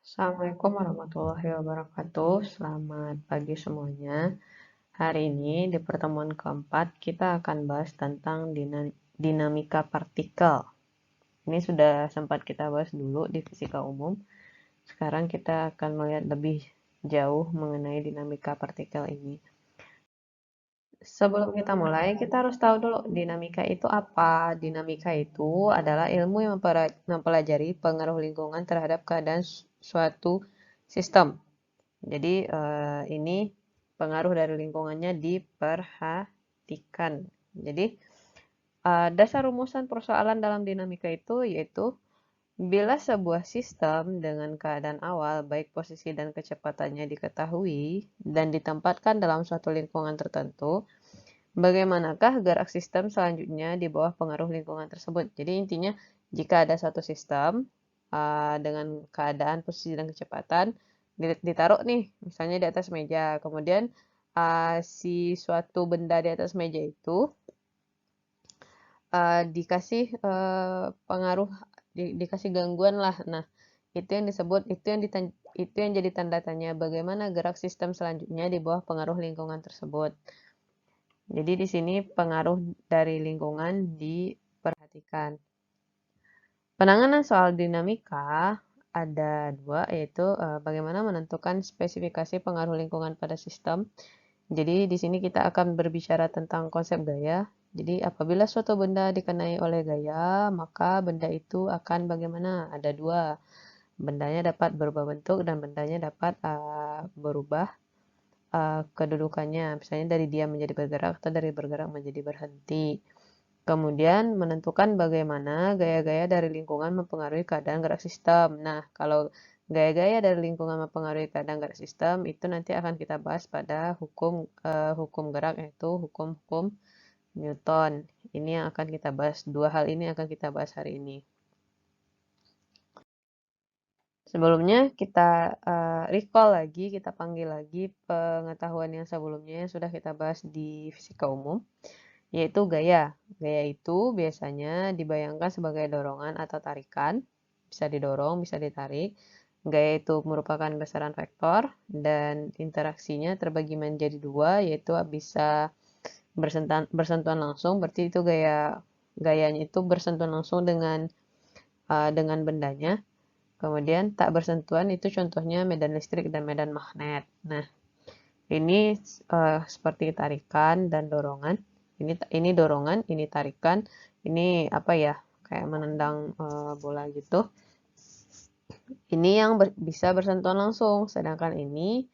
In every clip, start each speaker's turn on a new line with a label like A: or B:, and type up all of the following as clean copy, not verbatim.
A: Assalamualaikum warahmatullahi wabarakatuh. Selamat pagi semuanya. Hari ini di pertemuan keempat kita akan bahas tentang dinamika partikel. Ini sudah sempat kita bahas dulu di fisika umum. Sekarang kita akan melihat lebih jauh mengenai dinamika partikel ini. Sebelum kita mulai, kita harus tahu dulu dinamika itu apa. Dinamika itu adalah ilmu yang mempelajari pengaruh lingkungan terhadap keadaan suatu sistem. Jadi ini pengaruh dari lingkungannya diperhatikan. Jadi dasar rumusan persoalan dalam dinamika itu yaitu bila sebuah sistem dengan keadaan awal baik posisi dan kecepatannya diketahui dan ditempatkan dalam suatu lingkungan tertentu, bagaimanakah gerak sistem selanjutnya di bawah pengaruh lingkungan tersebut. Jadi intinya jika ada satu sistem dengan keadaan posisi dan kecepatan ditaruh nih misalnya di atas meja, kemudian si suatu benda di atas meja itu dikasih pengaruh, dikasih gangguan lah. Nah, itu yang disebut, itu yang jadi tanda tanya bagaimana gerak sistem selanjutnya di bawah pengaruh lingkungan tersebut. Jadi di sini pengaruh dari lingkungan diperhatikan. Penanganan soal dinamika ada dua, yaitu bagaimana menentukan spesifikasi pengaruh lingkungan pada sistem. Jadi di sini kita akan berbicara tentang konsep gaya. Jadi apabila suatu benda dikenai oleh gaya, maka benda itu akan bagaimana? Ada dua. Bendanya dapat berubah bentuk dan bendanya dapat berubah kedudukannya. Misalnya dari diam menjadi bergerak atau dari bergerak menjadi berhenti. Kemudian menentukan bagaimana gaya-gaya dari lingkungan mempengaruhi keadaan gerak sistem. Nah, kalau gaya-gaya dari lingkungan mempengaruhi keadaan gerak sistem itu nanti akan kita bahas pada hukum gerak, yaitu hukum-hukum Newton. Ini yang akan kita bahas. Dua hal ini akan kita bahas hari ini. Sebelumnya kita recall lagi, kita panggil lagi pengetahuan yang sebelumnya yang sudah kita bahas di fisika umum, yaitu gaya. Gaya itu biasanya dibayangkan sebagai dorongan atau tarikan, bisa didorong, bisa ditarik. Gaya itu merupakan besaran vektor dan interaksinya terbagi menjadi dua, yaitu bisa bersentuhan langsung, berarti itu gayanya itu bersentuhan langsung dengan bendanya. Kemudian tak bersentuhan itu contohnya medan listrik dan medan magnet. Nah, ini seperti tarikan dan dorongan. Ini dorongan, ini tarikan, ini apa ya? Kayak menendang bola gitu. Ini yang bisa bersentuhan langsung, sedangkan ini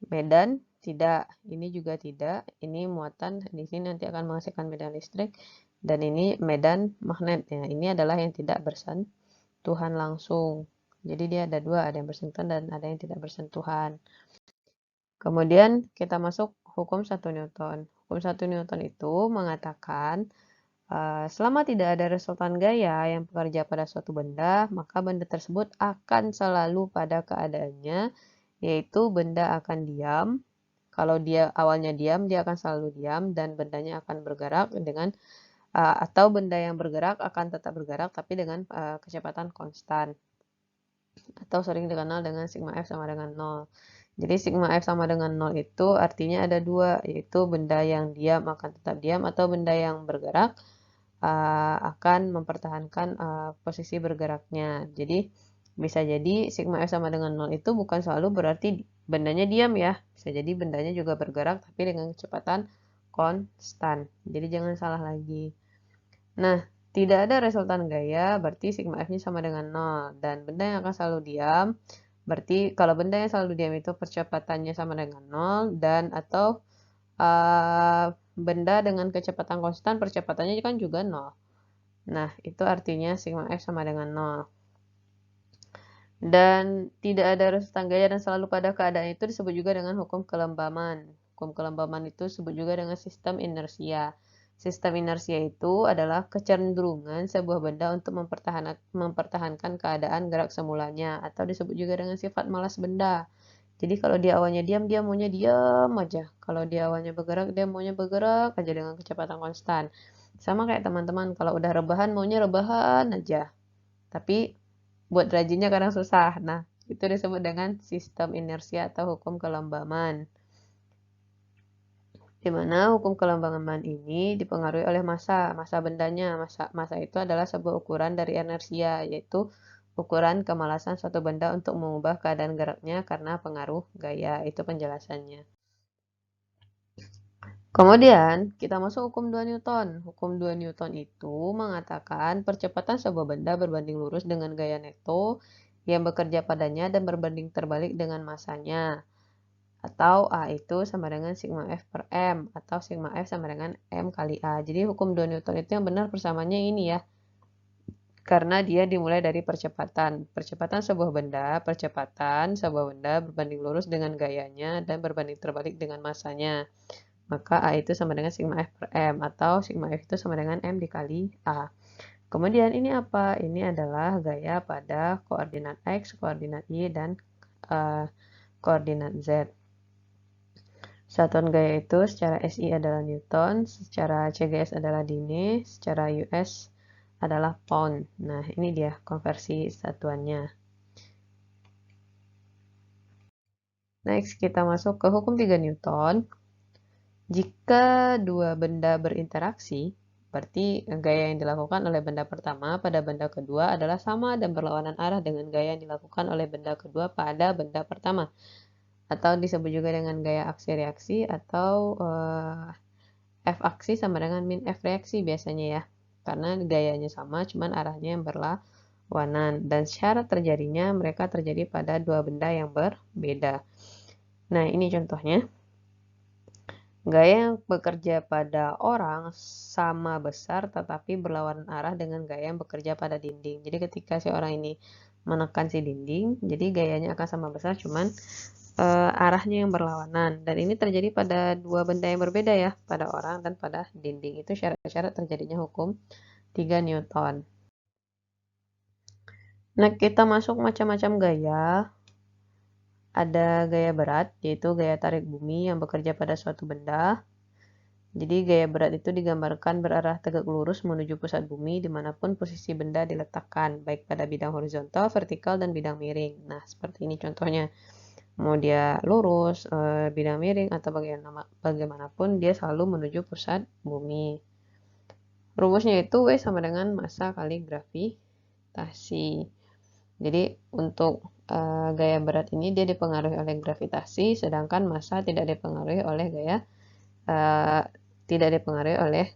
A: medan tidak, ini juga tidak. Ini muatan di sini nanti akan menghasilkan medan listrik dan ini medan magnet. Ya, ini adalah yang tidak bersentuhan langsung. Jadi dia ada dua, ada yang bersentuhan dan ada yang tidak bersentuhan. Kemudian kita masuk hukum 1 Newton. Hukum 1 Newton itu mengatakan selama tidak ada resultan gaya yang bekerja pada suatu benda, maka benda tersebut akan selalu pada keadaannya, yaitu benda akan diam. Kalau dia awalnya diam, dia akan selalu diam dan bendanya akan bergerak dengan atau benda yang bergerak akan tetap bergerak tapi dengan kecepatan konstan atau sering dikenal dengan sigma F sama dengan 0. Jadi sigma F sama dengan 0 itu artinya ada dua, yaitu benda yang diam akan tetap diam atau benda yang bergerak akan mempertahankan posisi bergeraknya. Jadi bisa jadi sigma F sama dengan 0 itu bukan selalu berarti bendanya diam ya. Bisa jadi bendanya juga bergerak tapi dengan kecepatan konstan. Jadi jangan salah lagi. Nah, tidak ada resultan gaya berarti sigma F-nya sama dengan 0. Dan benda yang akan selalu diam berarti kalau benda yang selalu diam itu percepatannya sama dengan 0 dan atau benda dengan kecepatan konstan percepatannya kan juga 0. Nah, itu artinya sigma F sama dengan 0. Dan tidak ada resultan gaya dan selalu pada keadaan itu disebut juga dengan hukum kelembaman. Hukum kelembaman itu disebut juga dengan sistem inersia. Sistem inersia itu adalah kecenderungan sebuah benda untuk mempertahankan keadaan gerak semulanya atau disebut juga dengan sifat malas benda. Jadi kalau dia awalnya diam, dia maunya diam aja. Kalau dia awalnya bergerak, dia maunya bergerak aja dengan kecepatan konstan. Sama kayak teman-teman, kalau udah rebahan, maunya rebahan aja. Tapi buat rajinnya kadang susah. Nah, itu disebut dengan sistem inersia atau hukum kelembaman. Di mana hukum kelembaman ini dipengaruhi oleh massa bendanya. Massa itu adalah sebuah ukuran dari inersia, yaitu ukuran kemalasan suatu benda untuk mengubah keadaan geraknya karena pengaruh gaya. Itu penjelasannya. Kemudian, kita masuk hukum 2 Newton. Hukum 2 Newton itu mengatakan percepatan sebuah benda berbanding lurus dengan gaya neto yang bekerja padanya dan berbanding terbalik dengan massanya. Atau A itu sama dengan sigma F per M. Atau sigma F sama dengan M kali A. Jadi hukum 2 Newton itu yang benar persamaannya ini ya. Karena dia dimulai dari percepatan. Percepatan sebuah benda berbanding lurus dengan gayanya dan berbanding terbalik dengan massanya. Maka A itu sama dengan sigma F per M, atau sigma F itu sama dengan M dikali A. Kemudian ini apa? Ini adalah gaya pada koordinat X, koordinat Y, dan koordinat Z. Satuan gaya itu secara SI adalah Newton, secara CGS adalah Dine, secara US adalah pound. Nah, ini dia konversi satuannya. Next, kita masuk ke hukum 3 Newton. Jika dua benda berinteraksi, berarti gaya yang dilakukan oleh benda pertama pada benda kedua adalah sama dan berlawanan arah dengan gaya yang dilakukan oleh benda kedua pada benda pertama. Atau disebut juga dengan gaya aksi reaksi atau F aksi sama dengan min F reaksi biasanya ya. Karena gayanya sama, cuman arahnya yang berlawanan. Dan syarat terjadinya mereka terjadi pada dua benda yang berbeda. Nah, ini contohnya. Gaya yang bekerja pada orang sama besar tetapi berlawanan arah dengan gaya yang bekerja pada dinding. Jadi ketika si orang ini menekan si dinding, jadi gayanya akan sama besar, cuman arahnya yang berlawanan. Dan ini terjadi pada dua benda yang berbeda ya, pada orang dan pada dinding. Itu syarat-syarat terjadinya hukum 3 Newton. Nah, kita masuk macam-macam gaya. Ada gaya berat, yaitu gaya tarik bumi yang bekerja pada suatu benda. Jadi gaya berat itu digambarkan berarah tegak lurus menuju pusat bumi dimanapun posisi benda diletakkan, baik pada bidang horizontal, vertikal, dan bidang miring. Nah, seperti ini contohnya. Mau dia lurus, bidang miring, atau bagaimanapun, dia selalu menuju pusat bumi. Rumusnya itu W sama dengan massa kali gravitasi. Jadi untuk gaya berat ini dia dipengaruhi oleh gravitasi, sedangkan massa tidak dipengaruhi oleh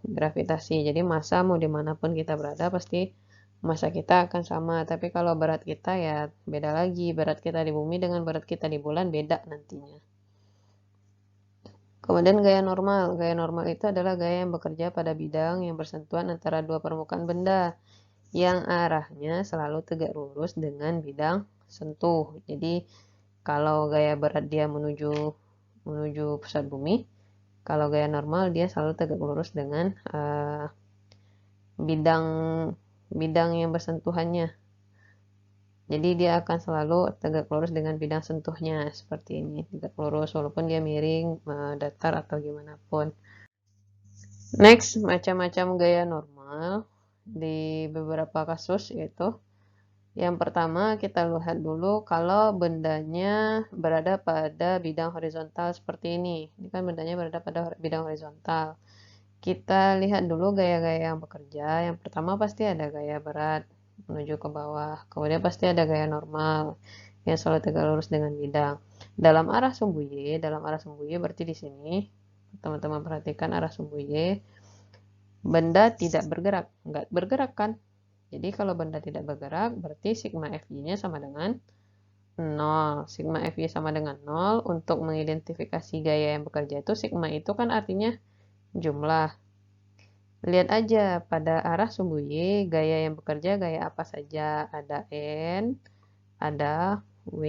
A: gravitasi. Jadi massa mau dimanapun kita berada pasti massa kita akan sama. Tapi kalau berat kita ya beda lagi. Berat kita di bumi dengan berat kita di bulan beda nantinya. Kemudian gaya normal. Gaya normal itu adalah gaya yang bekerja pada bidang yang bersentuhan antara dua permukaan benda yang arahnya selalu tegak lurus dengan bidang sentuh. Jadi kalau gaya berat dia menuju pusat bumi, kalau gaya normal dia selalu tegak lurus dengan bidang yang bersentuhannya. Jadi dia akan selalu tegak lurus dengan bidang sentuhnya seperti ini, tegak lurus walaupun dia miring, datar atau gimana pun. Next, macam-macam gaya normal di beberapa kasus yaitu yang pertama kita lihat dulu kalau bendanya berada pada bidang horizontal seperti ini. Ini kan bendanya berada pada bidang horizontal. Kita lihat dulu gaya-gaya yang bekerja. Yang pertama pasti ada gaya berat menuju ke bawah. Kemudian pasti ada gaya normal yang selalu tegak lurus dengan bidang. Dalam arah sumbu Y berarti di sini teman-teman perhatikan arah sumbu Y. Benda tidak bergerak, nggak bergerak kan? Jadi kalau benda tidak bergerak, berarti sigma Fy-nya sama dengan 0. Sigma Fy sama dengan 0. Untuk mengidentifikasi gaya yang bekerja itu, sigma itu kan artinya jumlah. Lihat aja pada arah sumbu Y, gaya yang bekerja gaya apa saja. Ada N, ada W.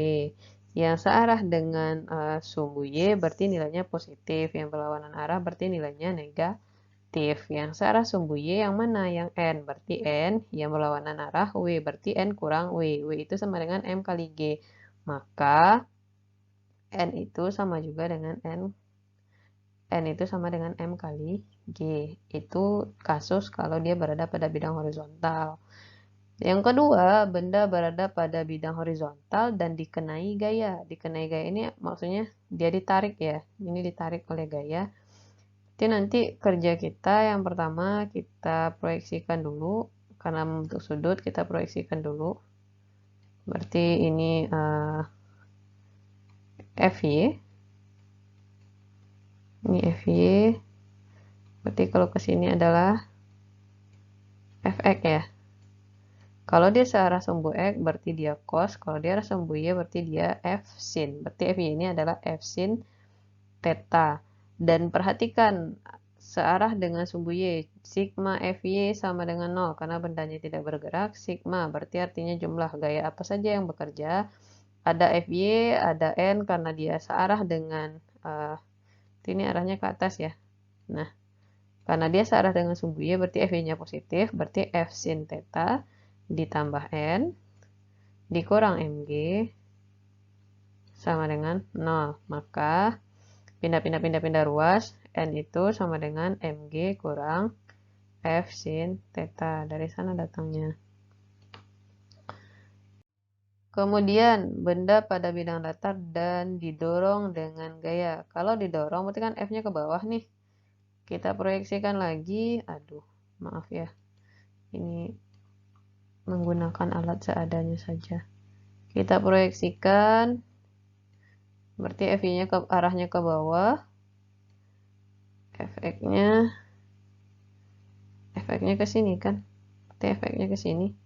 A: Yang searah dengan sumbu Y berarti nilainya positif. Yang berlawanan arah berarti nilainya negatif. Yang searah sumbu Y yang mana? Yang N. Berarti N. Yang berlawanan arah W. Berarti N kurang W. W itu sama dengan M kali G. Maka N itu sama juga dengan N itu sama dengan M kali G. Itu kasus kalau dia berada pada bidang horizontal. Yang kedua, benda berada pada bidang horizontal dan dikenai gaya. Dikenai gaya ini maksudnya dia ditarik ya. Ini ditarik oleh gaya. Jadi nanti kerja kita yang pertama kita proyeksikan dulu. Karena untuk sudut kita proyeksikan dulu. Berarti ini FY. Ini FY. Berarti kalau ke sini adalah FX ya. Kalau dia searah sumbu X berarti dia cos, kalau dia arah sumbu Y berarti dia F sin. Berarti FY ini adalah F sin theta. Dan perhatikan searah dengan sumbu Y, sigma FY sama dengan 0 karena bendanya tidak bergerak. Sigma berarti artinya jumlah gaya apa saja yang bekerja. Ada FY, ada N karena dia searah dengan ini arahnya ke atas ya. Nah, karena dia searah dengan sumbu Y berarti FY-nya positif, berarti F sin theta ditambah N dikurang MG sama dengan 0. Maka pindah ruas, N itu sama dengan MG kurang F sin theta. Dari sana datangnya. Kemudian, benda pada bidang datar dan didorong dengan gaya. Kalau didorong, berarti kan F-nya ke bawah nih. Kita proyeksikan lagi. Aduh, maaf ya. Ini menggunakan alat seadanya saja. Kita proyeksikan. Berarti FY-nya arahnya ke bawah. Efeknya ke sini kan? Berarti efeknya ke sini.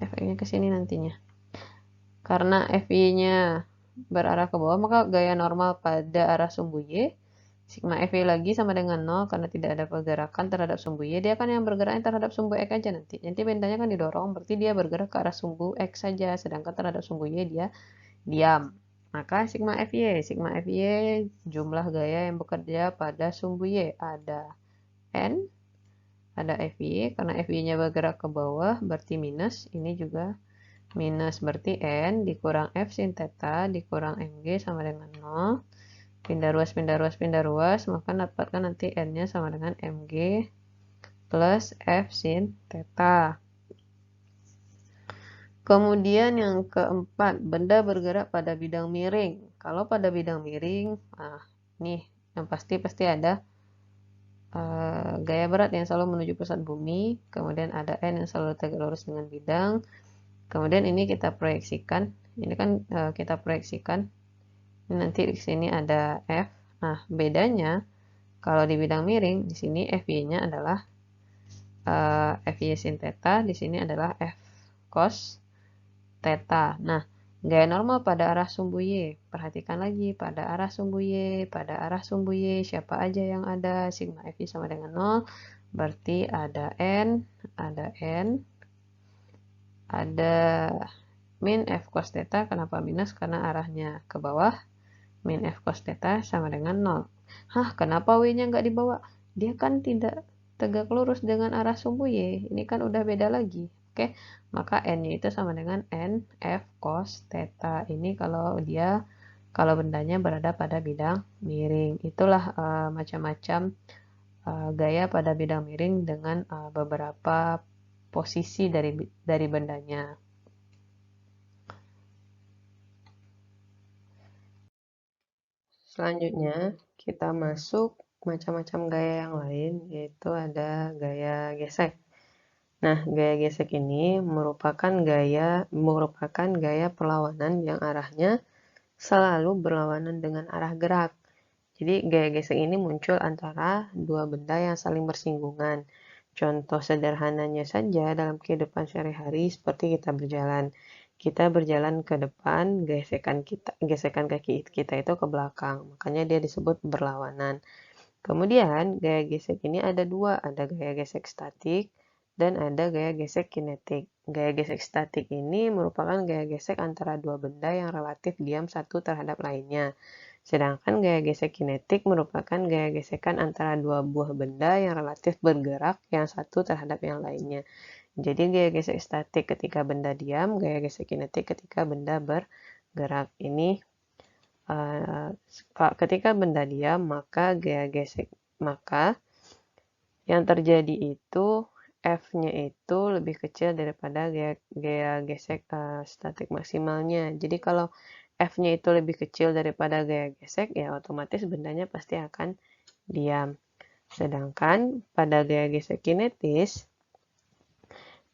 A: Efeknya ke sini nantinya. Karena FY-nya berarah ke bawah, maka gaya normal pada arah sumbu Y, sigma FY lagi sama dengan 0, karena tidak ada pergerakan terhadap sumbu Y, dia kan yang bergerak terhadap sumbu X aja nanti. Nanti bendanya kan didorong, berarti dia bergerak ke arah sumbu X saja, sedangkan terhadap sumbu Y dia diam. Maka sigma FY jumlah gaya yang bekerja pada sumbu Y. Ada N, ada FY, karena FY-nya bergerak ke bawah, berarti minus, ini juga minus, berarti N dikurang F sin theta dikurang MG sama dengan 0. Pindah ruas, maka dapatkan nanti N-nya sama dengan MG plus F sin theta. Kemudian yang keempat, benda bergerak pada bidang miring. Kalau pada bidang miring, nih yang pasti ada gaya berat yang selalu menuju pusat bumi, kemudian ada N yang selalu tegak lurus dengan bidang. Kemudian ini kita proyeksikan, ini kan kita proyeksikan. Ini nanti di sini ada F. Nah, bedanya kalau di bidang miring, di sini FY-nya adalah FY sin theta, di sini adalah F cos theta. Nah, gaya normal pada arah sumbu Y. Perhatikan lagi, pada arah sumbu Y, siapa aja yang ada? Sigma FY sama dengan 0, berarti ada N, ada min F cos theta. Kenapa minus? Karena arahnya ke bawah. Min F cos theta sama dengan 0. Hah, kenapa W-nya nggak dibawa? Dia kan tidak tegak lurus dengan arah sumbu Y. Ini kan udah beda lagi. Oke, maka N-nya itu sama dengan N F cos theta. Ini kalau bendanya berada pada bidang miring. Itulah macam-macam gaya pada bidang miring dengan beberapa posisi dari bendanya. Selanjutnya, kita masuk macam-macam gaya yang lain, yaitu ada gaya gesek. Nah, gaya gesek ini merupakan gaya perlawanan yang arahnya selalu berlawanan dengan arah gerak. Jadi, gaya gesek ini muncul antara dua benda yang saling bersinggungan. Contoh sederhananya saja dalam kehidupan sehari-hari seperti kita berjalan. Kita berjalan ke depan, gesekan kaki kita itu ke belakang. Makanya dia disebut berlawanan. Kemudian, gaya gesek ini ada dua. Ada gaya gesek statik dan ada gaya gesek kinetik. Gaya gesek statik ini merupakan gaya gesek antara dua benda yang relatif diam satu terhadap lainnya. Sedangkan gaya gesek kinetik merupakan gaya gesekan antara dua buah benda yang relatif bergerak yang satu terhadap yang lainnya. Jadi gaya gesek statik ketika benda diam, gaya gesek kinetik ketika benda bergerak. Ini ketika benda diam, maka yang terjadi itu F-nya itu lebih kecil daripada gaya gesek statik maksimalnya. Jadi kalau F-nya itu lebih kecil daripada gaya gesek, ya otomatis bendanya pasti akan diam. Sedangkan pada gaya gesek kinetis,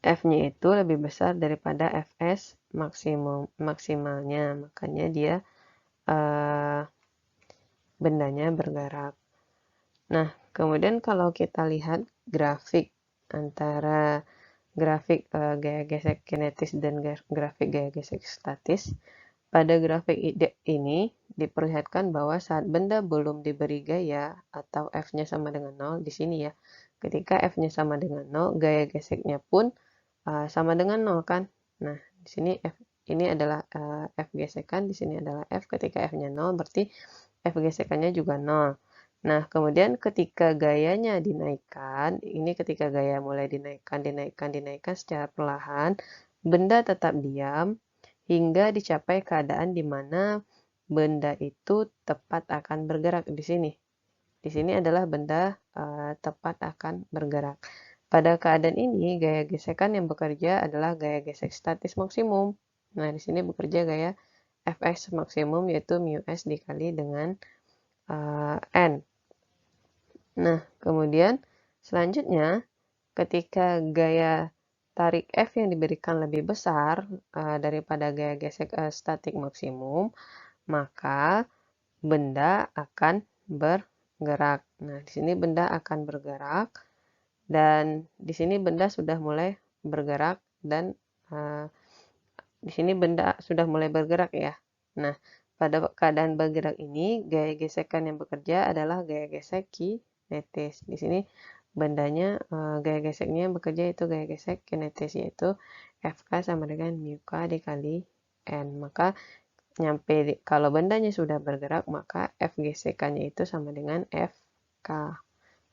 A: F-nya itu lebih besar daripada Fs maksimalnya. Makanya dia bendanya bergerak. Nah, kemudian kalau kita lihat grafik antara grafik gaya gesek kinetis dan grafik gaya gesek statis, pada grafik ini diperlihatkan bahwa saat benda belum diberi gaya atau F-nya sama dengan 0 di sini ya. Ketika F-nya sama dengan 0, gaya geseknya pun sama dengan 0 kan. Nah, di sini F ini adalah F gesekan, di sini adalah F. Ketika F-nya 0 berarti F gesekannya juga 0. Nah, kemudian ketika gayanya dinaikkan, ini ketika gaya mulai dinaikkan secara perlahan, benda tetap diam hingga dicapai keadaan di mana benda itu tepat akan bergerak di sini. Di sini adalah benda tepat akan bergerak. Pada keadaan ini, gaya gesekan yang bekerja adalah gaya gesek statis maksimum. Nah, di sini bekerja gaya Fx maksimum yaitu mu s dikali dengan N. Nah, kemudian selanjutnya ketika gaya tarik F yang diberikan lebih besar daripada gaya gesek statik maksimum, maka benda akan bergerak. Nah, di sini benda akan bergerak dan di sini benda sudah mulai bergerak dan di sini benda sudah mulai bergerak ya. Nah, pada keadaan bergerak ini, gaya gesekan yang bekerja adalah gaya gesek kinetis. Di sini bendanya, gaya geseknya yang bekerja itu gaya gesek kinetis, yaitu Fk sama dengan mu k dikali N. Maka kalau bendanya sudah bergerak, maka F gesekannya itu sama dengan Fk.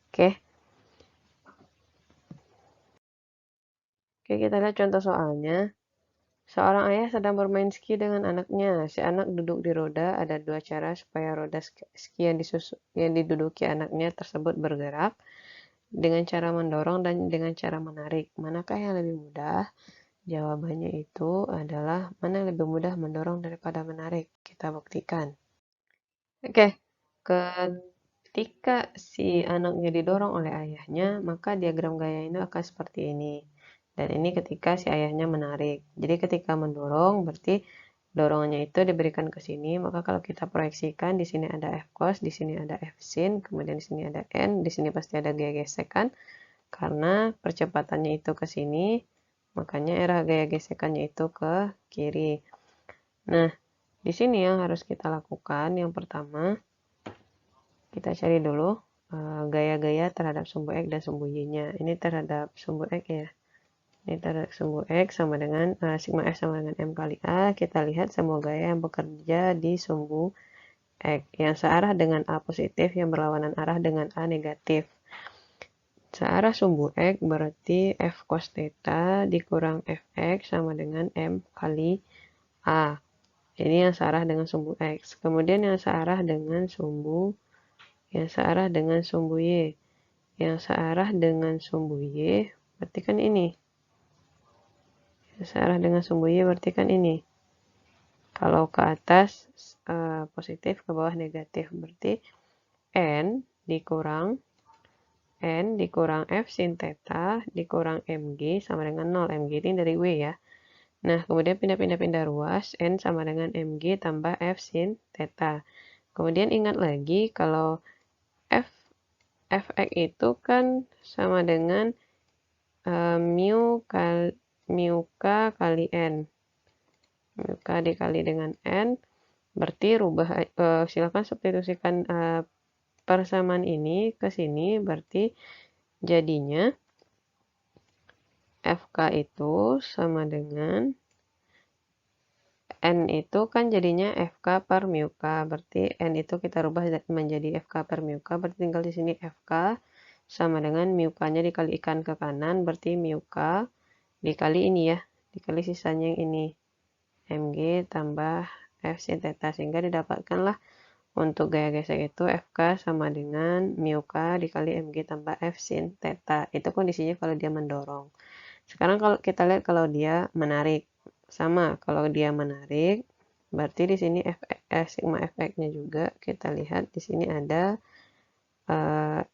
A: Oke. Oke, kita lihat contoh soalnya. Seorang ayah sedang bermain ski dengan anaknya. Si anak duduk di roda. Ada dua cara supaya roda ski yang diduduki anaknya tersebut bergerak. Dengan cara mendorong dan dengan cara menarik. Manakah yang lebih mudah? Jawabannya itu adalah mana yang lebih mudah mendorong daripada menarik. Kita buktikan. Oke, ketika si anaknya didorong oleh ayahnya, maka diagram gaya ini akan seperti ini. Dan ini ketika si ayahnya menarik. Jadi ketika mendorong, berarti dorongannya itu diberikan ke sini. Maka kalau kita proyeksikan, di sini ada F cos, di sini ada F sin, kemudian di sini ada N, di sini pasti ada gaya gesekan. Karena percepatannya itu ke sini, makanya arah gaya gesekannya itu ke kiri. Nah, di sini yang harus kita lakukan, yang pertama, kita cari dulu gaya-gaya terhadap sumbu X dan sumbu Y-nya. Ini terhadap sumbu X ya. Ini terhadap sumbu X sama dengan sigma F sama dengan M kali A. Kita lihat semua gaya yang bekerja di sumbu X. Yang searah dengan A positif, yang berlawanan arah dengan A negatif. Searah sumbu X berarti F cos theta dikurang Fx sama dengan M kali A. Ini yang searah dengan sumbu X. Kemudian yang searah dengan sumbu Y. Yang searah dengan sumbu Y berarti kan ini. Yang searah dengan sumbu Y berarti kan ini. Kalau ke atas positif, ke bawah negatif. Berarti N dikurang F sin theta dikurang MG sama dengan 0. MG ini dari W ya. Nah, kemudian pindah-pindah ruas. N sama dengan MG tambah F sin theta. Kemudian ingat lagi kalau Fx itu kan sama dengan mu k kali N. Mu k dikali dengan N. Berarti silakan substitusikan persamaan ini ke sini. Berarti jadinya Fk itu sama dengan N itu kan jadinya Fk per mu k. Berarti N itu kita rubah menjadi Fk per mu k. Berarti tinggal di sini Fk sama dengan mu k-nya dikalikan ke kanan. Berarti mu k dikali ini ya. Dikali sisanya yang ini. Mg tambah F sin theta. Sehingga didapatkanlah Untuk gaya gesek itu FK sama dengan mu K dikali MG tambah F sin theta. Itu kondisinya kalau dia mendorong. Sekarang kalau kita lihat kalau dia menarik. Sama, kalau dia menarik, berarti di sini sigma fx-nya juga kita lihat di sini ada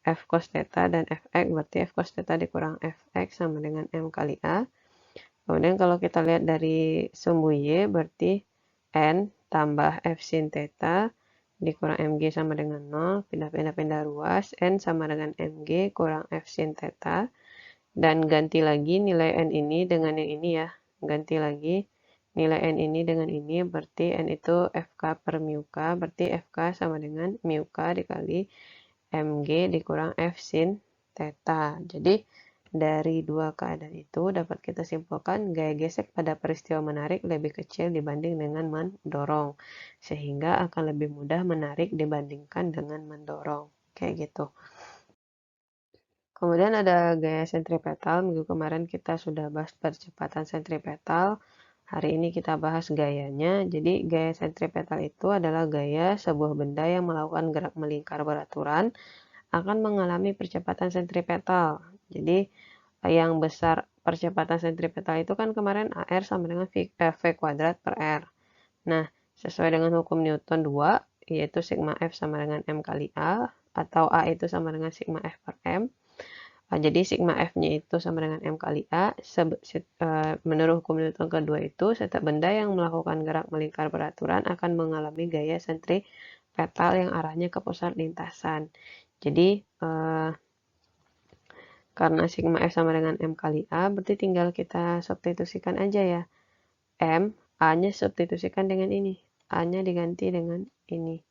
A: F cos theta dan Fx, berarti F cos theta dikurang Fx sama dengan M kali A. Kemudian kalau kita lihat dari sumbu Y, berarti N tambah F sin theta dikurang Mg sama dengan 0, pindah-pindah ruas, N sama dengan Mg kurang F sin theta, dan ganti lagi nilai N ini dengan yang ini ya, ganti lagi nilai N ini dengan ini, berarti N itu Fk per mu K, berarti Fk sama dengan mu K dikali Mg dikurang F sin theta. Jadi, dari dua keadaan itu dapat kita simpulkan gaya gesek pada peristiwa menarik lebih kecil dibanding dengan mendorong, sehingga akan lebih mudah menarik dibandingkan dengan mendorong. Kayak gitu. Kemudian ada gaya sentripetal. Minggu kemarin kita sudah bahas percepatan sentripetal. Hari ini kita bahas gayanya. Jadi gaya sentripetal itu adalah gaya sebuah benda yang melakukan gerak melingkar beraturan akan mengalami percepatan sentripetal. Jadi yang besar percepatan sentripetal itu kan kemarin AR sama dengan V kuadrat per R. Nah, sesuai dengan hukum Newton 2, yaitu sigma F sama dengan M kali A, atau A itu sama dengan sigma F per M. Jadi sigma F-nya itu sama dengan M kali A. Menurut hukum Newton kedua itu, setiap benda yang melakukan gerak melingkar beraturan akan mengalami gaya sentripetal yang arahnya ke pusat lintasan. Jadi, karena sigma F sama dengan M kali A, berarti tinggal kita substitusikan aja ya. M, A-nya substitusikan dengan ini. A-nya diganti dengan ini.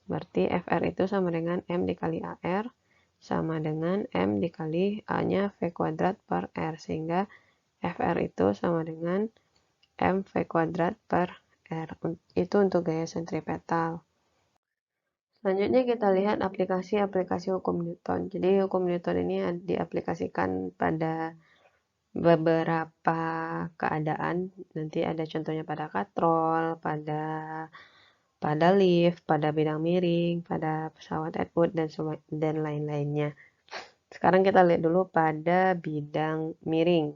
A: Berarti FR itu sama dengan M dikali AR, sama dengan M dikali A-nya V kuadrat per R. Sehingga FR itu sama dengan M V kuadrat per R. Itu untuk gaya sentripetal. Selanjutnya kita lihat aplikasi-aplikasi hukum Newton. Jadi hukum Newton ini diaplikasikan pada beberapa keadaan. Nanti ada contohnya pada katrol, pada lift, pada bidang miring, pada pesawat Atwood dan lain-lainnya. Sekarang kita lihat dulu pada bidang miring.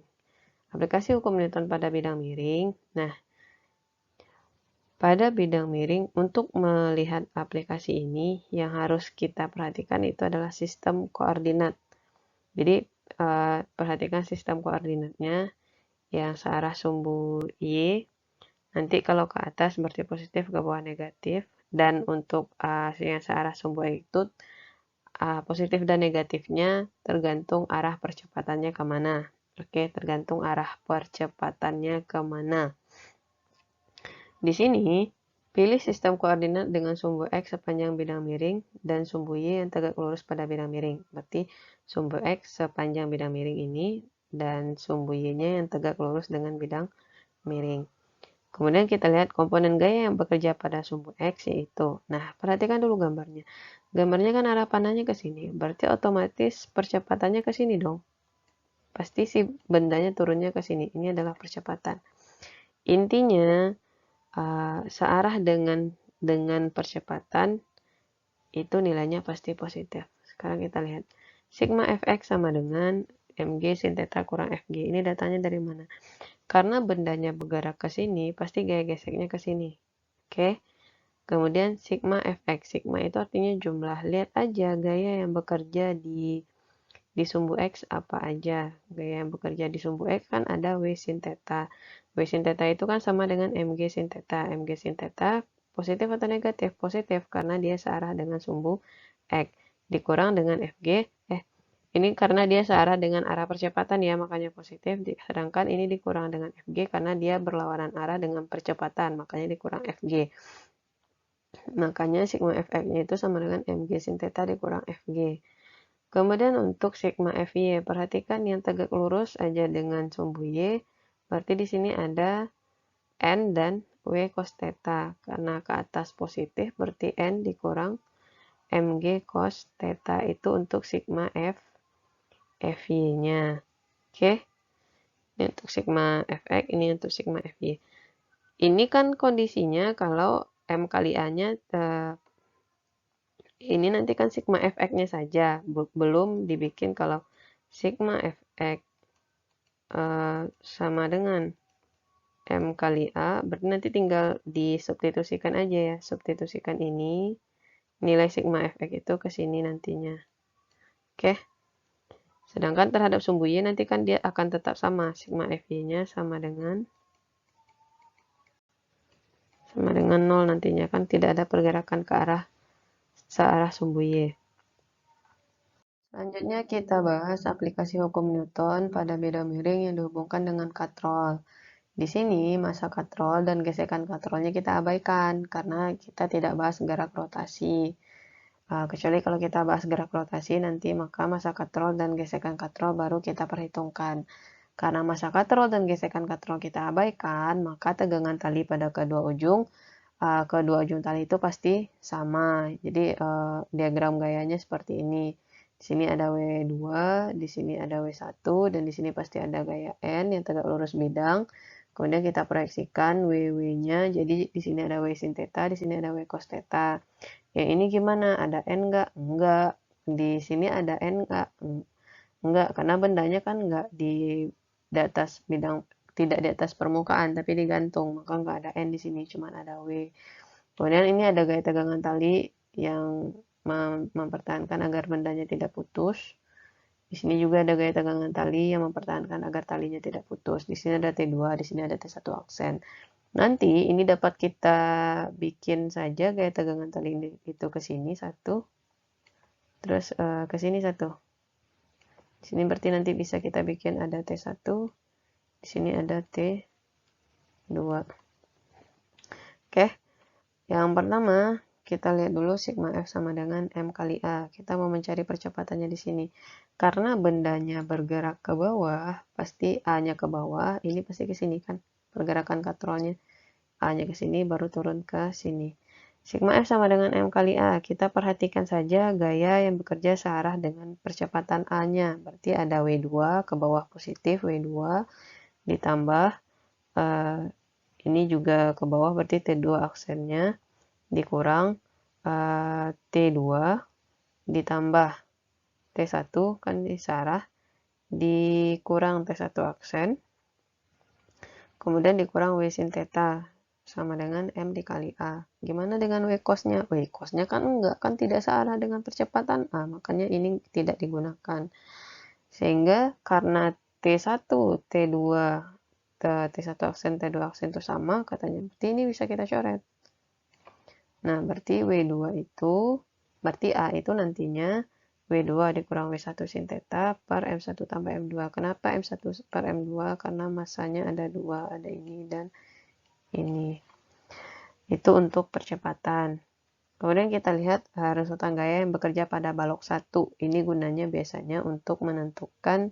A: Aplikasi hukum Newton pada bidang miring. Nah, pada bidang miring, untuk melihat aplikasi ini, yang harus kita perhatikan itu adalah sistem koordinat. Jadi, perhatikan sistem koordinatnya yang searah sumbu Y. Nanti kalau ke atas berarti positif, ke bawah negatif. Dan untuk yang searah sumbu X itu, positif dan negatifnya tergantung arah percepatannya kemana. Oke, tergantung arah percepatannya kemana. Di sini, pilih sistem koordinat dengan sumbu X sepanjang bidang miring dan sumbu Y yang tegak lurus pada bidang miring. Berarti sumbu X sepanjang bidang miring ini dan sumbu Y-nya yang tegak lurus dengan bidang miring. Kemudian kita lihat komponen gaya yang bekerja pada sumbu X yaitu. Nah, perhatikan dulu gambarnya. Gambarnya kan arah panahnya ke sini. Berarti otomatis percepatannya ke sini dong. Pasti si bendanya turunnya ke sini. Ini adalah percepatan. Intinya, searah dengan percepatan itu nilainya pasti positif. Sekarang kita lihat sigma fx sama dengan mg sin theta kurang fg. Ini datanya dari mana? Karena bendanya bergerak ke sini, pasti gaya geseknya ke sini. Oke. Kemudian sigma fx. Sigma itu artinya jumlah. Lihat aja gaya yang bekerja di sumbu X apa aja. Gaya yang bekerja di sumbu X kan ada W sin theta. W sin theta itu kan sama dengan MG sin theta. MG sin theta positif atau negatif? Positif karena dia searah dengan sumbu X. Dikurang dengan FG. Ini karena dia searah dengan arah percepatan ya, makanya positif. Sedangkan ini dikurang dengan FG karena dia berlawanan arah dengan percepatan, makanya dikurang FG. Makanya sigma fx-nya itu sama dengan MG sin theta dikurang FG. Kemudian untuk sigma FY, perhatikan yang tegak lurus aja dengan sumbu Y, berarti di sini ada N dan W cos theta. Karena ke atas positif, berarti N dikurang MG cos theta itu untuk sigma FY-nya. Oke, ini untuk sigma Fx, ini untuk sigma FY. Ini kan kondisinya kalau M kali A-nya ini nanti kan sigma fx-nya saja, belum dibikin kalau sigma fx sama dengan M kali A, berarti nanti tinggal disubstitusikan aja ya. Substitusikan ini, nilai sigma fx itu ke sini nantinya. Oke. Sedangkan terhadap sumbu Y nanti kan dia akan tetap sama. Sigma fy-nya sama dengan 0 nantinya. Kan tidak ada pergerakan ke arah searah sumbu Y. Selanjutnya kita bahas aplikasi hukum Newton pada beda miring yang dihubungkan dengan katrol. Di sini masa katrol dan gesekan katrolnya kita abaikan karena kita tidak bahas gerak rotasi. Kecuali kalau kita bahas gerak rotasi nanti maka masa katrol dan gesekan katrol baru kita perhitungkan. Karena masa katrol dan gesekan katrol kita abaikan, maka tegangan tali pada kedua ujung tali itu pasti sama. Jadi diagram gayanya seperti ini. Di sini ada W2, di sini ada W1, dan di sini pasti ada gaya N yang tegak lurus bidang. Kemudian kita proyeksikan WW-nya, jadi di sini ada W sin theta, di sini ada W cos theta. Yang ini gimana? Ada N nggak? Enggak. Di sini ada N nggak? Enggak, karena bendanya kan nggak di atas bidang, tidak di atas permukaan, tapi digantung. Maka nggak ada N di sini, cuma ada W. Kemudian ini ada gaya tegangan tali yang mempertahankan agar bendanya tidak putus. Di sini juga ada gaya tegangan tali yang mempertahankan agar talinya tidak putus. Di sini ada T2, di sini ada T1 aksen. Nanti ini dapat kita bikin saja gaya tegangan tali itu ke sini satu, terus ke sini satu. Di sini berarti nanti bisa kita bikin ada T1, di sini ada T2. Oke, yang pertama kita lihat dulu sigma F sama dengan M kali A. Kita mau mencari percepatannya di sini. Karena bendanya bergerak ke bawah, pasti A-nya ke bawah, ini pasti ke sini kan. Pergerakan katrolnya. A-nya ke sini, baru turun ke sini. Sigma F sama dengan M kali A. Kita perhatikan saja gaya yang bekerja searah dengan percepatan A-nya. Berarti ada W2 ke bawah positif, W2 ditambah ini juga ke bawah, berarti T2 aksennya dikurang T2 ditambah T1 kan di searah, dikurang T1 aksen, kemudian dikurang W sin theta sama dengan M dikali A. Gimana dengan W cosnya? W cosnya kan enggak, kan tidak searah dengan percepatan A, makanya ini tidak digunakan. Sehingga karena T1, T2, T1 aksen, T2 aksen itu sama katanya, berarti ini bisa kita coret. Nah, berarti W2 itu, berarti A itu nantinya W2 dikurang W1 sin theta per M1 tambah M2. Kenapa M1 per M2? Karena masanya ada 2, ada ini dan ini. Itu untuk percepatan. Kemudian kita lihat resultan gaya yang bekerja pada balok 1. Ini gunanya biasanya untuk menentukan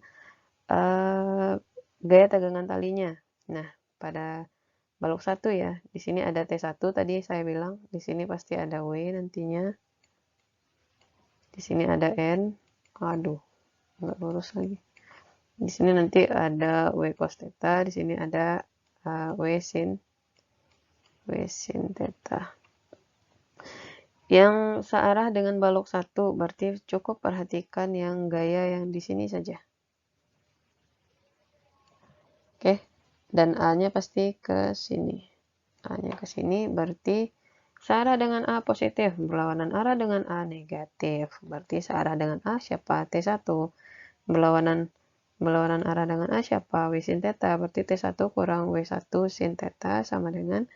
A: gaya tegangan talinya. Nah, pada balok 1 ya, di sini ada T1 tadi saya bilang, di sini pasti ada W nantinya. Di sini ada N. Aduh, nggak lurus lagi. Di sini nanti ada W cos theta, di sini ada W sin theta. Yang searah dengan balok 1 berarti cukup perhatikan yang gaya yang di sini saja. Oke, dan A-nya pasti ke sini. A-nya ke sini berarti searah dengan A positif, berlawanan arah dengan A negatif. Berarti searah dengan A siapa? T1. Berlawanan arah dengan A siapa? W sin theta. Berarti T1 kurang W1 sin theta sama dengan,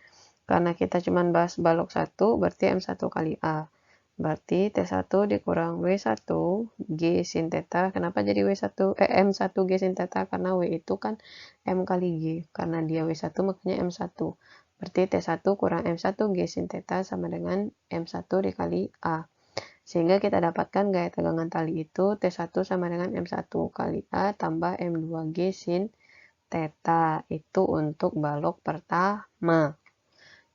A: karena kita cuma bahas balok 1, berarti M1 kali A. Berarti T1 dikurang W1 G sin theta. Kenapa jadi M1 G sin theta? Karena W itu kan M kali G. Karena dia W1 makanya M1. Berarti T1 kurang M1 G sin theta sama dengan M1 dikali A. Sehingga kita dapatkan gaya tegangan tali itu T1 sama dengan M1 kali A tambah M2G sin theta. Itu untuk balok pertama.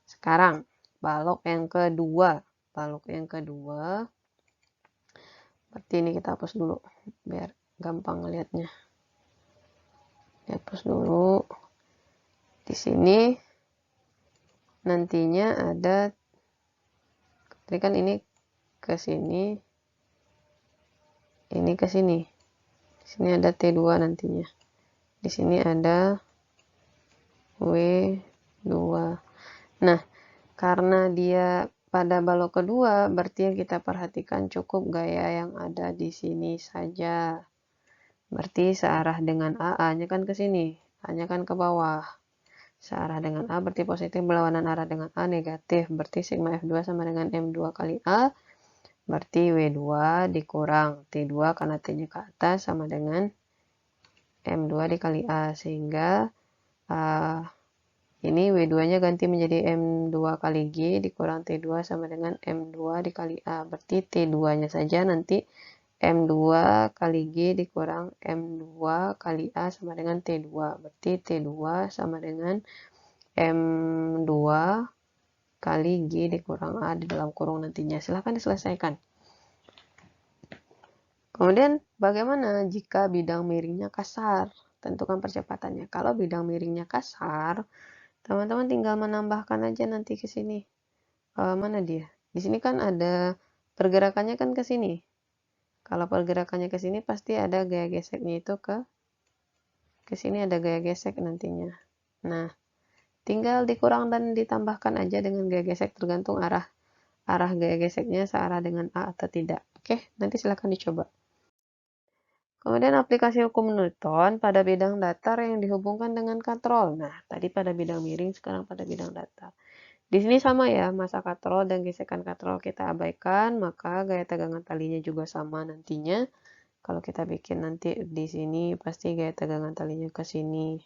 A: Sekarang balok yang kedua. Balok yang kedua, berarti ini kita hapus dulu biar gampang ngelihatnya. Hapus dulu. Di sini nantinya ada, tadi kan ini ke sini, ini ke sini. Di sini ada T2 nantinya. Di sini ada W2. Nah, karena dia pada balok kedua, berarti yang kita perhatikan cukup gaya yang ada di sini saja. Berarti searah dengan A, A-nya kan ke sini, A-nya kan ke bawah. Searah dengan A berarti positif, berlawanan arah dengan A negatif. Berarti sigma F2 sama dengan M2 kali A. Berarti W2 dikurang T2 karena T-nya ke atas sama dengan M2 dikali A. Sehingga ini W2-nya ganti menjadi M2 kali G dikurang T2 sama dengan M2 dikali A. Berarti T2-nya saja nanti M2 kali G dikurang M2 kali A sama dengan T2. Berarti T2 sama dengan M2 kali G dikurang A di dalam kurung nantinya. Silahkan diselesaikan. Kemudian bagaimana jika bidang miringnya kasar? Tentukan percepatannya. Kalau bidang miringnya kasar, teman-teman tinggal menambahkan aja nanti ke sini. Mana dia? Di sini kan ada pergerakannya kan ke sini. Kalau pergerakannya ke sini pasti ada gaya geseknya itu ke sini ada gaya gesek nantinya. Nah, tinggal dikurang dan ditambahkan aja dengan gaya gesek tergantung arah gaya geseknya searah dengan A atau tidak. Oke, nanti silahkan dicoba. Kemudian aplikasi hukum Newton pada bidang datar yang dihubungkan dengan katrol. Nah, tadi pada bidang miring, sekarang pada bidang datar. Di sini sama ya, masa katrol dan gesekan katrol kita abaikan, maka gaya tegangan talinya juga sama nantinya. Kalau kita bikin nanti di sini, pasti gaya tegangan talinya ke sini.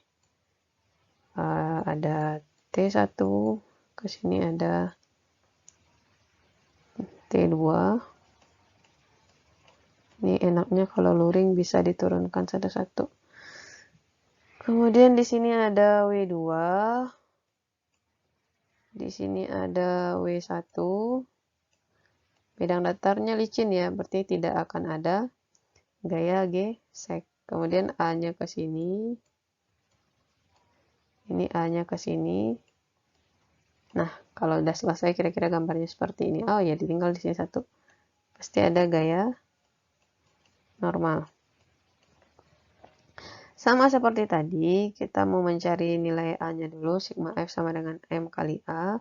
A: Ada T1, ke sini ada T2. Ini enaknya kalau luring bisa diturunkan satu-satu. Kemudian di sini ada W2. Di sini ada W1. Bidang datarnya licin ya, berarti tidak akan ada gaya gesek. Kemudian A-nya ke sini. Ini A-nya ke sini. Nah, kalau udah selesai kira-kira gambarnya seperti ini. Oh ya, ditinggal di sini satu. Pasti ada gaya normal. Sama seperti tadi, kita mau mencari nilai A-nya dulu. Sigma F sama dengan M kali A.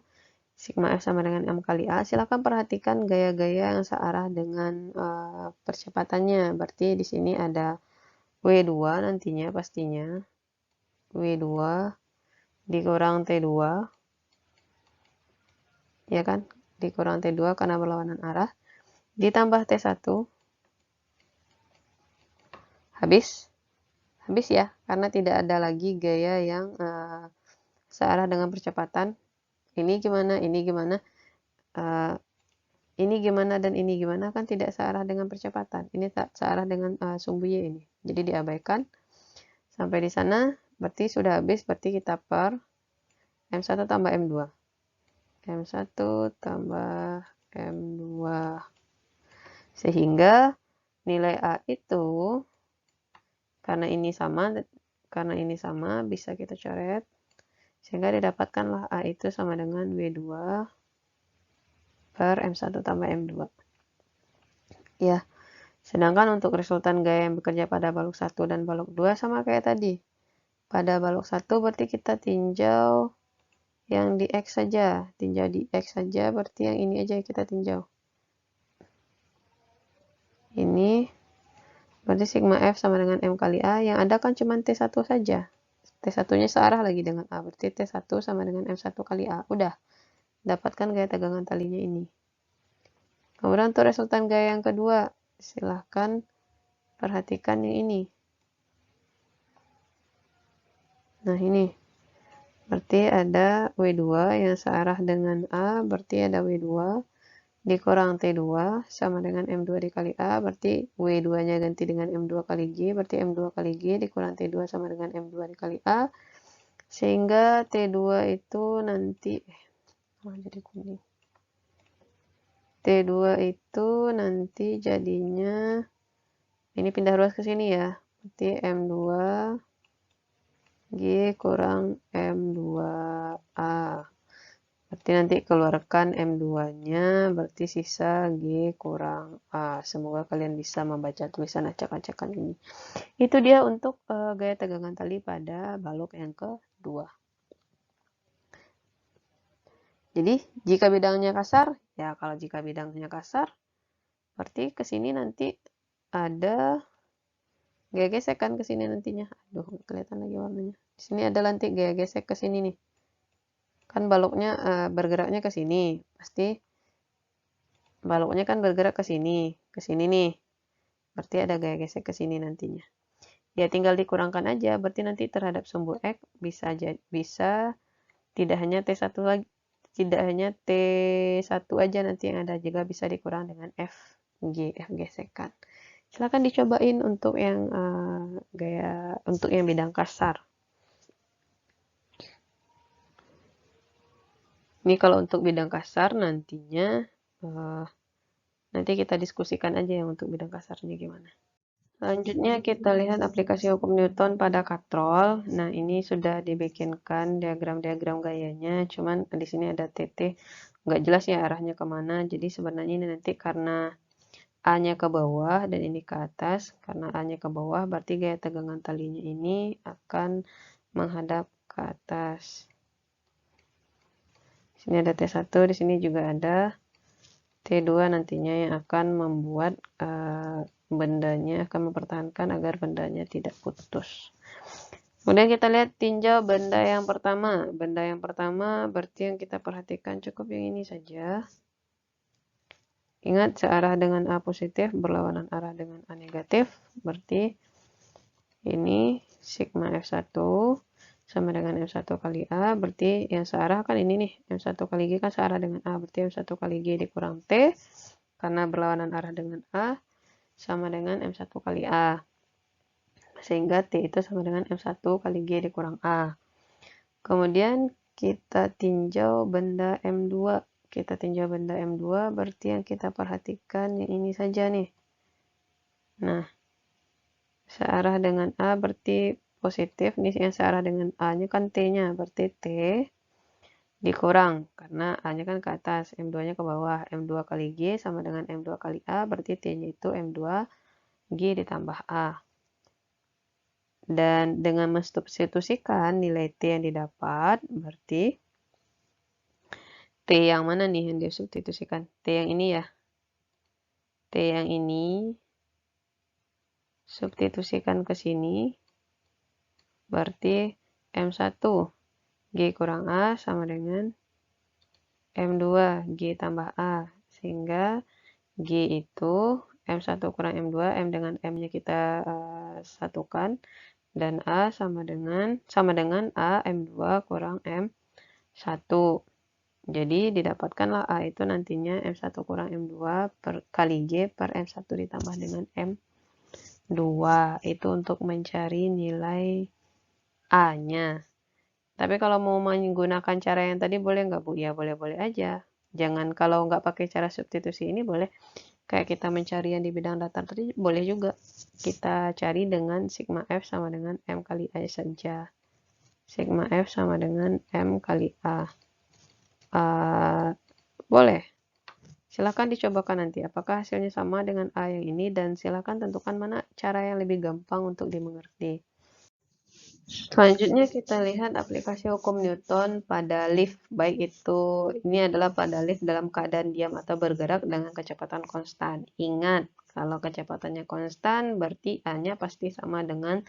A: Sigma F sama dengan M kali A. Silakan perhatikan gaya-gaya yang searah dengan percepatannya. Berarti di sini ada W2 nantinya pastinya. W2 dikurang T2. Ya kan? Dikurang T2 karena berlawanan arah. Ditambah T1. Habis ya, karena tidak ada lagi gaya yang searah dengan percepatan. Ini gimana, ini gimana, ini gimana, dan ini gimana, kan tidak searah dengan percepatan. Ini tak searah dengan sumbu Y ini. Jadi diabaikan. Sampai di sana, berarti sudah habis, berarti kita per M1 tambah M2. M1 tambah M2. Sehingga nilai A itu, karena ini sama, bisa kita coret. Sehingga didapatkanlah A itu sama dengan W2 per M1 tambah M2. Ya, sedangkan untuk resultan gaya yang bekerja pada balok 1 dan balok 2 sama kayak tadi. Pada balok 1 berarti kita tinjau yang di X saja. Tinjau di X saja, berarti yang ini aja kita tinjau. Ini berarti sigma F sama dengan M kali A. Yang ada kan cuma T1 saja. T1-nya searah lagi dengan A. Berarti T1 sama dengan M1 kali A. Udah. Dapatkan gaya tegangan talinya ini. Kemudian untuk resultan gaya yang kedua. Silahkan perhatikan yang ini. Nah ini. Berarti ada W2 yang searah dengan A. Berarti ada W2 dikurang T2 sama dengan M2 dikali A. Berarti W2-nya ganti dengan M2 kali G. Berarti M2 kali G dikurang T2 sama dengan M2 dikali A. Sehingga T2 itu nanti jadi kuning. T2 itu nanti jadinya ini pindah ruas ke sini ya. Berarti M2 G kurang M2A. Berarti Berarti nanti keluarkan M2-nya, berarti sisa G kurang A. Semoga kalian bisa membaca tulisan acak-acakan ini. Itu dia untuk gaya tegangan tali pada balok yang kedua. Jadi, jika bidangnya kasar, ya kalau jika bidangnya kasar, berarti ke sini nanti ada gaya gesekan ke sini nantinya. Aduh, nggak kelihatan lagi warnanya. Di sini ada nanti gaya gesek ke sini nih. Kan baloknya bergeraknya ke sini. Pasti baloknya kan bergerak ke sini nih. Berarti ada gaya gesek ke sini nantinya. Ya tinggal dikurangkan aja, berarti nanti terhadap sumbu X bisa tidak hanya T1 lagi, tidak hanya T1 aja nanti yang ada, juga bisa dikurang dengan F gesekan. Silahkan dicobain untuk yang untuk yang bidang kasar. Ini kalau untuk bidang kasar nantinya nanti kita diskusikan aja yang untuk bidang kasarnya gimana. Selanjutnya kita lihat aplikasi hukum Newton pada katrol. Nah, ini sudah dibikinkan diagram-diagram gayanya, cuman di sini ada titik, nggak jelas ya arahnya kemana. Jadi sebenarnya ini nanti karena A-nya ke bawah dan ini ke atas. Karena A-nya ke bawah, berarti gaya tegangan talinya ini akan menghadap ke atas. Di sini ada T1, di sini juga ada T2 nantinya yang akan membuat bendanya akan mempertahankan agar bendanya tidak putus. Kemudian kita lihat tinjau benda yang pertama. Benda yang pertama berarti yang kita perhatikan cukup yang ini saja. Ingat searah dengan A positif berlawanan arah dengan A negatif. Berarti ini sigma F1 sama dengan M1 kali A. Berarti yang searah kan ini nih. M1 kali G kan searah dengan A. Berarti M1 kali G dikurang T. Karena berlawanan arah dengan A. Sama dengan M1 kali A. Sehingga T itu sama dengan M1 kali G dikurang A. Kemudian kita tinjau benda M2. Kita tinjau benda M2 berarti yang kita perhatikan yang ini saja nih. Nah, searah dengan A berarti positif. Nih yang searah dengan A-nya kan T-nya. Berarti T dikurang. Karena A-nya kan ke atas. M2-nya ke bawah. M2 kali G sama dengan M2 kali A. Berarti T-nya itu M2 G ditambah A. Dan dengan mensubstitusikan nilai T yang didapat, berarti T yang mana nih yang disubstitusikan? T yang ini ya. T yang ini substitusikan ke sini, berarti M1 G kurang A sama dengan M2 G tambah A. Sehingga G itu M1 kurang M2, M dengan M-nya kita satukan. Dan A sama dengan A M2 kurang M1. Jadi didapatkanlah A itu nantinya M1 kurang M2 kali G per M1 ditambah dengan M2. Itu untuk mencari nilai A-nya. Tapi kalau mau menggunakan cara yang tadi boleh nggak, Bu? Ya boleh-boleh aja. Jangan kalau nggak pakai cara substitusi ini boleh. Kayak kita mencari yang di bidang datar tadi boleh juga. Kita cari dengan sigma F sama dengan M kali A saja. Sigma F sama dengan M kali A. Boleh. Silakan dicobakan nanti apakah hasilnya sama dengan A yang ini dan silakan tentukan mana cara yang lebih gampang untuk dimengerti. Selanjutnya kita lihat aplikasi hukum Newton pada lift, baik itu ini adalah pada lift dalam keadaan diam atau bergerak dengan kecepatan konstan. Ingat, kalau kecepatannya konstan berarti A-nya pasti sama dengan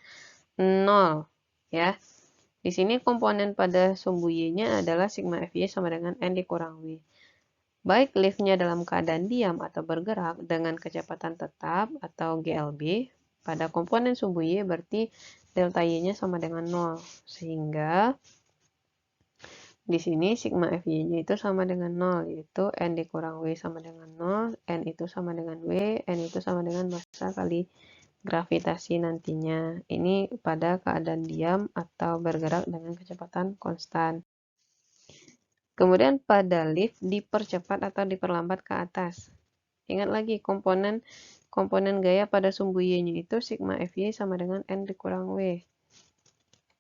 A: 0 ya. Di sini komponen pada sumbu Y-nya adalah sigma Fy sama dengan N dikurang W. Baik liftnya dalam keadaan diam atau bergerak dengan kecepatan tetap atau GLB, pada komponen sumbu Y berarti delta Y-nya sama dengan 0. Sehingga di sini sigma Fy-nya itu sama dengan 0, yaitu N dikurang W sama dengan 0, N itu sama dengan W, N itu sama dengan massa kali gravitasi nantinya. Ini pada keadaan diam atau bergerak dengan kecepatan konstan. Kemudian pada lift dipercepat atau diperlambat ke atas. Ingat lagi komponen gaya pada sumbu Y-nya itu sigma Fy sama dengan N dikurang W.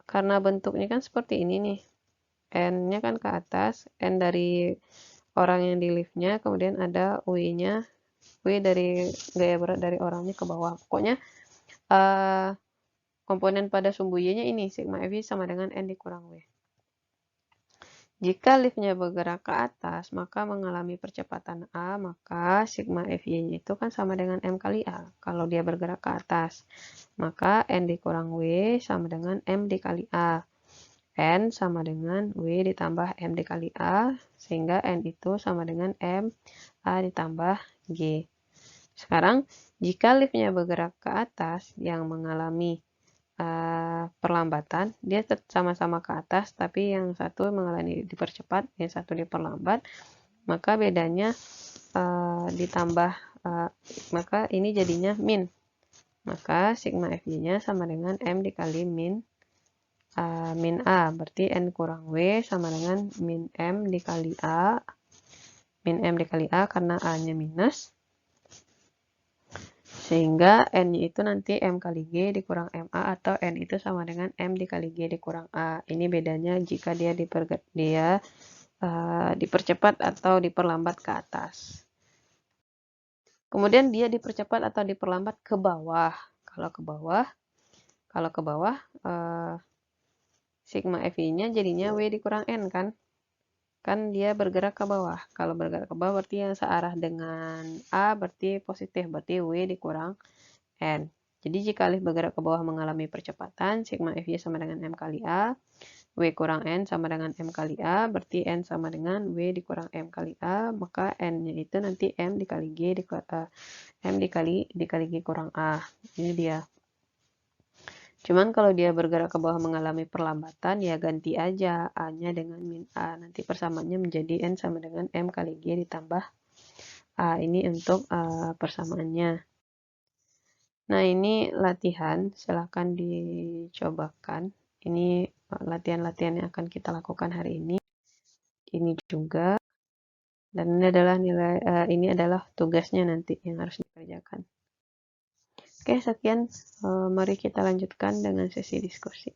A: Karena bentuknya kan seperti ini nih. N-nya kan ke atas, N dari orang yang di liftnya, kemudian ada W-nya, W dari gaya berat dari orangnya ke bawah. Pokoknya komponen pada sumbu Y-nya ini, sigma FY sama dengan N dikurang W. Jika liftnya bergerak ke atas, maka mengalami percepatan A, maka sigma FY-nya itu kan sama dengan M kali A. Kalau dia bergerak ke atas, maka N dikurang W sama dengan M dikali A. N sama dengan W ditambah M dikali A, sehingga N itu sama dengan M A ditambah G. Sekarang, jika liftnya bergerak ke atas yang mengalami perlambatan, dia sama-sama ke atas, tapi yang satu mengalami dipercepat, yang satu diperlambat, maka bedanya ditambah, maka ini jadinya min. Maka sigma FY-nya sama dengan M dikali min A, berarti N kurang W sama dengan min M dikali A, min M dikali A karena A-nya minus, sehingga N-nya itu nanti M kali G dikurang MA atau N itu sama dengan M dikali G dikurang A. Ini bedanya jika dia dipercepat atau diperlambat ke atas. Kemudian dia dipercepat atau diperlambat ke bawah. Kalau ke bawah, sigma FI-nya jadinya W dikurang N kan? Kan dia bergerak ke bawah. Kalau bergerak ke bawah berarti yang searah dengan A berarti positif, berarti W dikurang N. Jadi jika lift bergerak ke bawah mengalami percepatan, sigma FY sama dengan M kali A, W kurang N sama dengan M kali A, berarti N sama dengan W dikurang M kali A, maka N-nya itu nanti M dikali G M dikali G kurang A. Ini dia. Cuman kalau dia bergerak ke bawah mengalami perlambatan, ya ganti aja A-nya dengan min A. Nanti persamaannya menjadi N sama dengan M kali G ditambah A. Ini untuk persamaannya. Nah, ini latihan, silahkan dicobakan. Ini latihan-latihan yang akan kita lakukan hari ini. Ini juga, dan ini adalah tugasnya nanti yang harus dikerjakan. Oke, sekian. Mari kita lanjutkan dengan sesi diskusi.